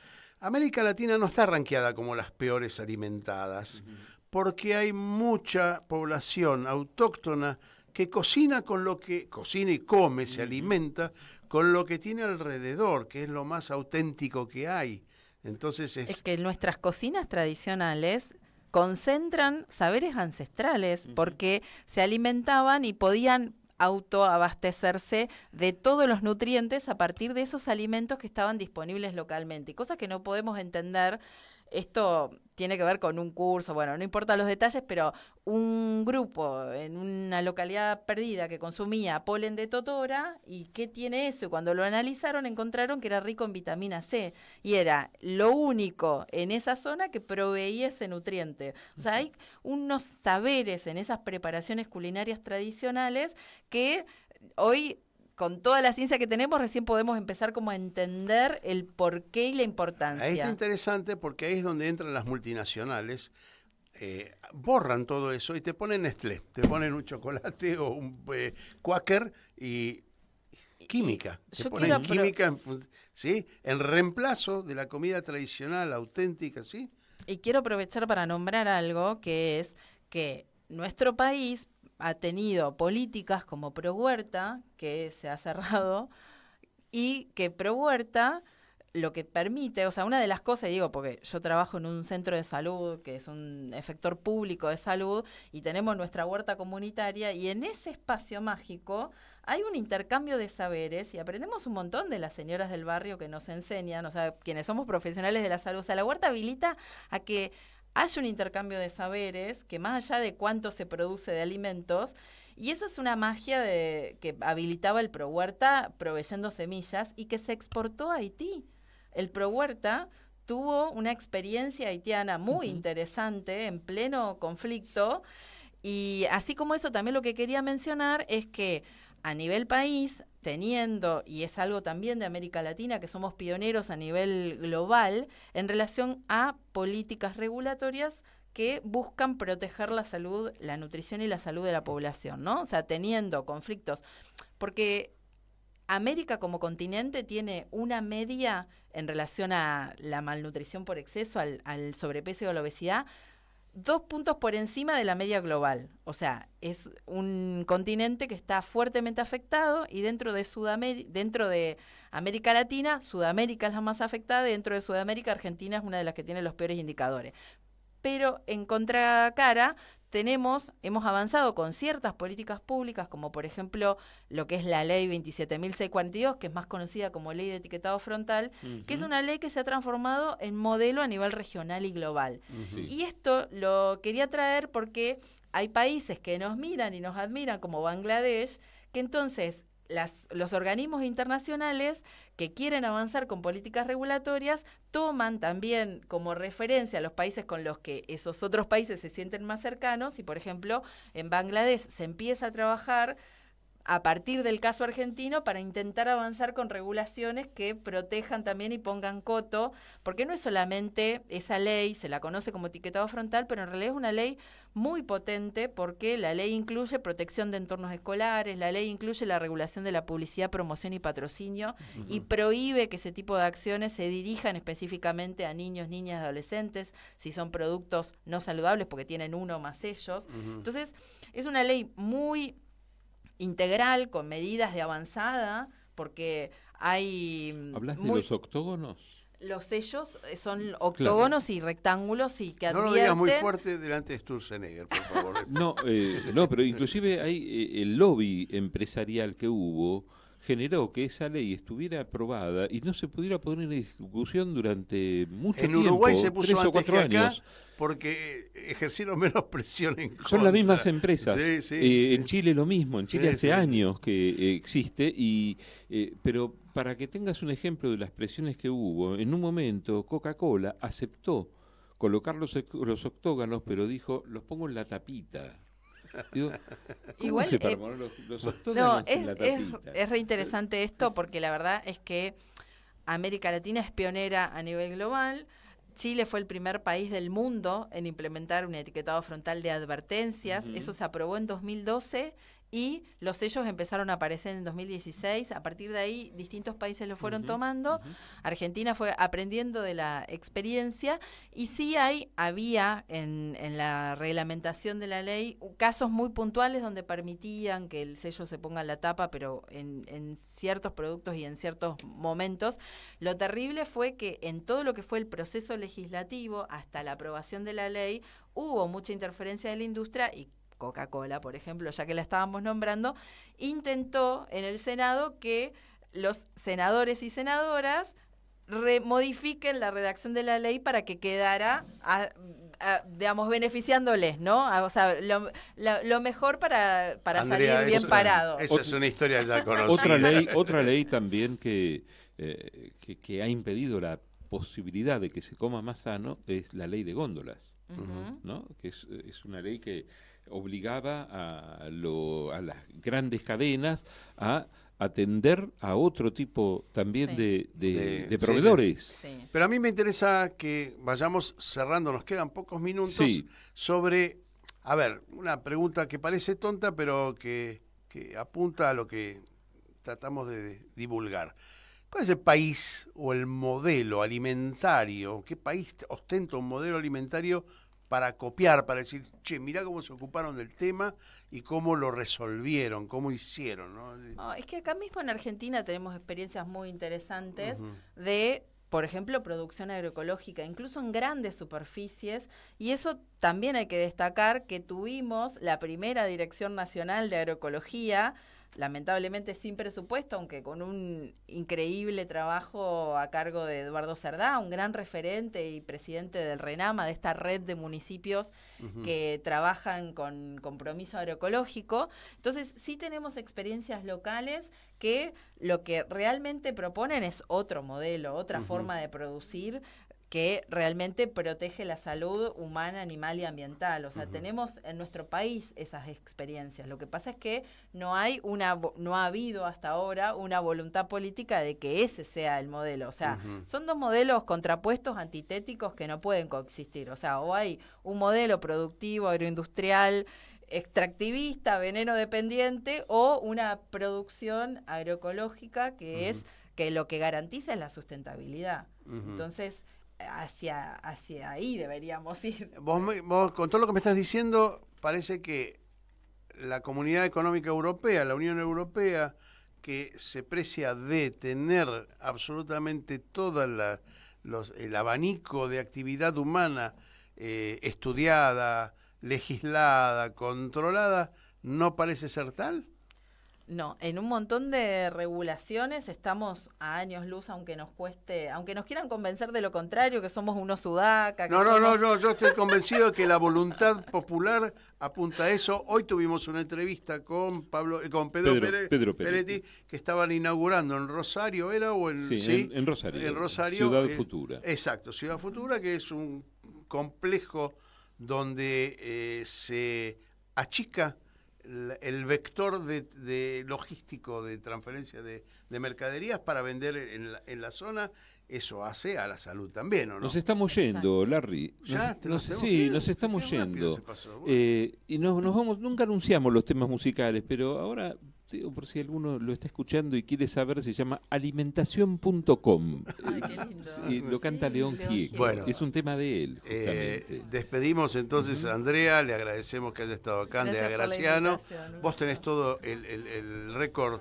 América Latina no está rankeada como las peores alimentadas, porque hay mucha población autóctona que cocina y come, se alimenta con lo que tiene alrededor, que es lo más auténtico que hay. Entonces es que nuestras cocinas tradicionales concentran saberes ancestrales porque se alimentaban y podían autoabastecerse de todos los nutrientes a partir de esos alimentos que estaban disponibles localmente. Y cosas que no podemos entender. Esto tiene que ver con un curso, bueno, no importa los detalles, pero un grupo en una localidad perdida que consumía polen de totora, ¿y qué tiene eso? Y cuando lo analizaron encontraron que era rico en vitamina C y era lo único en esa zona que proveía ese nutriente. O sea, hay unos saberes en esas preparaciones culinarias tradicionales que hoy, con toda la ciencia que tenemos, recién podemos empezar como a entender el porqué y la importancia. Ahí está interesante porque ahí es donde entran las multinacionales, borran todo eso y te ponen Nestlé, te ponen un chocolate o un Quaker y química. Te ponen química ¿sí? En reemplazo de la comida tradicional, auténtica, ¿sí? Y quiero aprovechar para nombrar algo, que es que nuestro país ha tenido políticas como Prohuerta, que se ha cerrado, y que Prohuerta lo que permite, o sea, una de las cosas, digo, porque yo trabajo en un centro de salud, que es un efector público de salud, y tenemos nuestra huerta comunitaria, y en ese espacio mágico hay un intercambio de saberes, y aprendemos un montón de las señoras del barrio que nos enseñan, o sea, quienes somos profesionales de la salud. O sea, la huerta habilita a que haya un intercambio de saberes que más allá de cuánto se produce de alimentos, y eso es una magia que habilitaba el Prohuerta proveyendo semillas y que se exportó a Haití. El Prohuerta tuvo una experiencia haitiana muy interesante en pleno conflicto, y así como eso también lo que quería mencionar es que a nivel país, teniendo, y es algo también de América Latina, que somos pioneros a nivel global en relación a políticas regulatorias que buscan proteger la salud, la nutrición y la salud de la población, ¿no? O sea, teniendo conflictos, porque América como continente tiene una media en relación a la malnutrición por exceso, al sobrepeso y a la obesidad, 2 puntos por encima de la media global. O sea, es un continente que está fuertemente afectado, y dentro de América Latina, Sudamérica es la más afectada, y dentro de Sudamérica, Argentina es una de las que tiene los peores indicadores. Pero en contracara hemos avanzado con ciertas políticas públicas, como por ejemplo lo que es la ley 27.642, que es más conocida como ley de etiquetado frontal, que es una ley que se ha transformado en modelo a nivel regional y global. Y esto lo quería traer porque hay países que nos miran y nos admiran, como Bangladesh, que entonces los organismos internacionales que quieren avanzar con políticas regulatorias toman también como referencia a los países con los que esos otros países se sienten más cercanos, y por ejemplo en Bangladesh se empieza a trabajar a partir del caso argentino para intentar avanzar con regulaciones que protejan también y pongan coto, porque no es solamente esa ley, se la conoce como etiquetado frontal, pero en realidad es una ley muy potente, porque la ley incluye protección de entornos escolares, la ley incluye la regulación de la publicidad, promoción y patrocinio, y prohíbe que ese tipo de acciones se dirijan específicamente a niños, niñas, adolescentes, si son productos no saludables porque tienen uno o más sellos. Entonces, es una ley muy integral, con medidas de avanzada, porque hay... ¿Hablas de los octógonos? Los sellos son octógonos y rectángulos, y que advierten... No lo digas muy fuerte delante de Sturzenegger, por favor. No, pero inclusive hay el lobby empresarial que hubo generó que esa ley estuviera aprobada y no se pudiera poner en ejecución durante mucho tiempo. En Uruguay se puso 3 o 4 años. Porque ejercieron menos presión en contra. Son las mismas empresas. Sí. En Chile lo mismo. En Chile hace años que existe, pero para que tengas un ejemplo de las presiones que hubo, en un momento Coca-Cola aceptó colocar los octógonos, pero dijo, los pongo en la tapita. Digo, igual se para poner los octógonos en la tapita? Es reinteresante esto, porque la verdad es que América Latina es pionera a nivel global. Chile fue el primer país del mundo en implementar un etiquetado frontal de advertencias. Eso se aprobó en 2012 y los sellos empezaron a aparecer en 2016. A partir de ahí, distintos países lo fueron tomando. Argentina fue aprendiendo de la experiencia y sí había en la reglamentación de la ley casos muy puntuales donde permitían que el sello se ponga en la tapa, pero en ciertos productos y en ciertos momentos. Lo terrible fue que en todo lo que fue el proceso legislativo hasta la aprobación de la ley hubo mucha interferencia de la industria y Coca-Cola, por ejemplo, ya que la estábamos nombrando, intentó en el Senado que los senadores y senadoras modifiquen la redacción de la ley para que quedara, digamos, beneficiándoles, ¿no? O sea, lo mejor para Andrea, salir bien parado. Esa es una historia ya conocida. Otra ley también que ha impedido la posibilidad de que se coma más sano es la ley de góndolas, ¿no? Que es una ley que obligaba a las grandes cadenas a atender a otro tipo también de proveedores. Sí. Pero a mí me interesa que vayamos cerrando, nos quedan pocos minutos, sobre, a ver, una pregunta que parece tonta, pero que apunta a lo que tratamos de divulgar. ¿Cuál es el país o el modelo alimentario? ¿Qué país ostenta un modelo alimentario para copiar, para decir, che, mirá cómo se ocuparon del tema y cómo lo resolvieron, cómo hicieron, ¿no? Es que acá mismo en Argentina tenemos experiencias muy interesantes de, por ejemplo, producción agroecológica, incluso en grandes superficies, y eso también hay que destacar que tuvimos la primera Dirección Nacional de Agroecología, lamentablemente sin presupuesto, aunque con un increíble trabajo a cargo de Eduardo Cerdá, un gran referente y presidente del RENAMA, de esta red de municipios que trabajan con compromiso agroecológico. Entonces, sí tenemos experiencias locales que lo que realmente proponen es otro modelo, otra forma de producir, que realmente protege la salud humana, animal y ambiental. O sea, tenemos en nuestro país esas experiencias. Lo que pasa es que no ha habido hasta ahora una voluntad política de que ese sea el modelo. O sea, son dos modelos contrapuestos, antitéticos, que no pueden coexistir. O sea, o hay un modelo productivo, agroindustrial, extractivista, veneno dependiente, o una producción agroecológica que es que lo que garantiza es la sustentabilidad. Entonces, hacia ahí deberíamos ir. Vos, con todo lo que me estás diciendo, parece que la Comunidad Económica Europea, la Unión Europea, que se precia de tener absolutamente todo el abanico de actividad humana estudiada, legislada, controlada, ¿no parece ser tal? No, en un montón de regulaciones estamos a años luz, aunque nos cueste, aunque nos quieran convencer de lo contrario, que somos unos sudaca. No, yo estoy convencido que la voluntad popular apunta a eso. Hoy tuvimos una entrevista con Pedro Peretti, que estaban inaugurando en Rosario, ¿era? O en Rosario. En Rosario. Ciudad Futura. Exacto, Ciudad Futura, que es un complejo donde se achica el vector de logístico de transferencia de mercaderías para vender en la zona. Eso hace a la salud también, ¿o no? Nos estamos yendo, Larry. Nos estamos yendo. Y nos vamos, nunca anunciamos los temas musicales, pero ahora, por si alguno lo está escuchando y quiere saber, se llama alimentación.com. Ay, qué lindo. Lo canta León Gieco. Bueno, es un tema de él, justamente. Despedimos entonces a Andrea, le agradecemos que haya estado acá, Andrea Graciano. Vos tenés todo el récord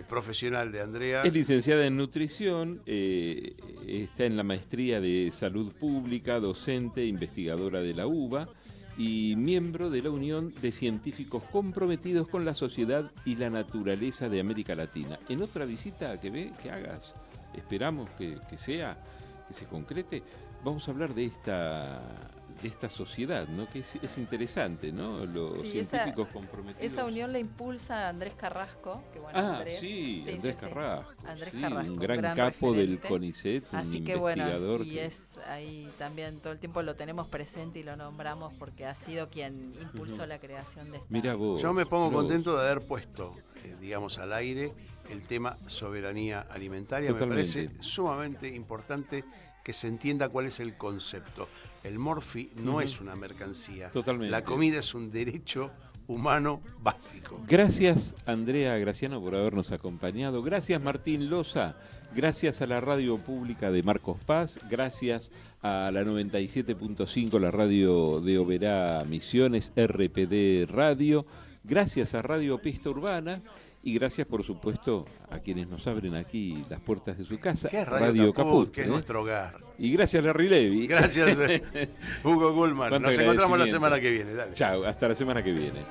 profesional de Andrea. Es licenciada en nutrición, está en la maestría de salud pública, docente, investigadora de la UBA y miembro de la Unión de Científicos Comprometidos con la Sociedad y la Naturaleza de América Latina. En otra visita que hagas, esperamos que se concrete, vamos a hablar de esta sociedad, ¿no? Que es interesante, ¿no? Los científicos comprometidos. Esa unión la impulsa Andrés Carrasco. Que bueno, Andrés Carrasco. Andrés Carrasco, un gran capo referente del CONICET, un así que investigador. Bueno, y es ahí también todo el tiempo lo tenemos presente y lo nombramos porque ha sido quien impulsó la creación de esta. Mira vos. Yo me pongo contento de haber puesto, digamos, al aire el tema soberanía alimentaria. Totalmente. Me parece sumamente importante que se entienda cuál es el concepto. El Morphy no es una mercancía. Totalmente. La comida es un derecho humano básico. Gracias, Andrea Graciano, por habernos acompañado. Gracias, Martín Loza. Gracias a la radio pública de Marcos Paz. Gracias a la 97.5, la radio de Oberá Misiones, RPD Radio. Gracias a Radio Pista Urbana. Y gracias, por supuesto, a quienes nos abren aquí las puertas de su casa. ¿Qué es Radio Caput? Que es nuestro hogar. Y gracias, Larry Levy. Gracias, Hugo Gullman. Nos encontramos la semana que viene. Dale. Chao, hasta la semana que viene.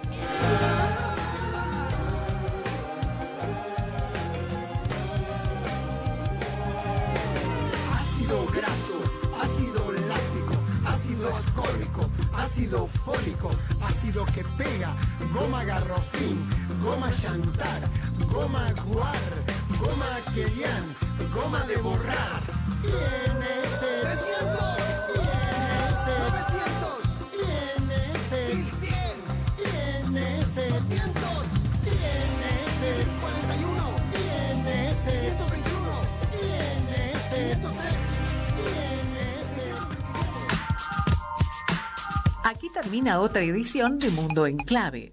Ácido graso, ácido láctico, ácido ascórbico, ácido fólico, ácido que pega, goma garrofín, goma llantar, goma guar, goma querian, goma de borrar. INS 300, INS 900, INS 1100, INS 200, INS 41, INS 121, INS 103, INS. Aquí termina otra edición de Mundo en Clave.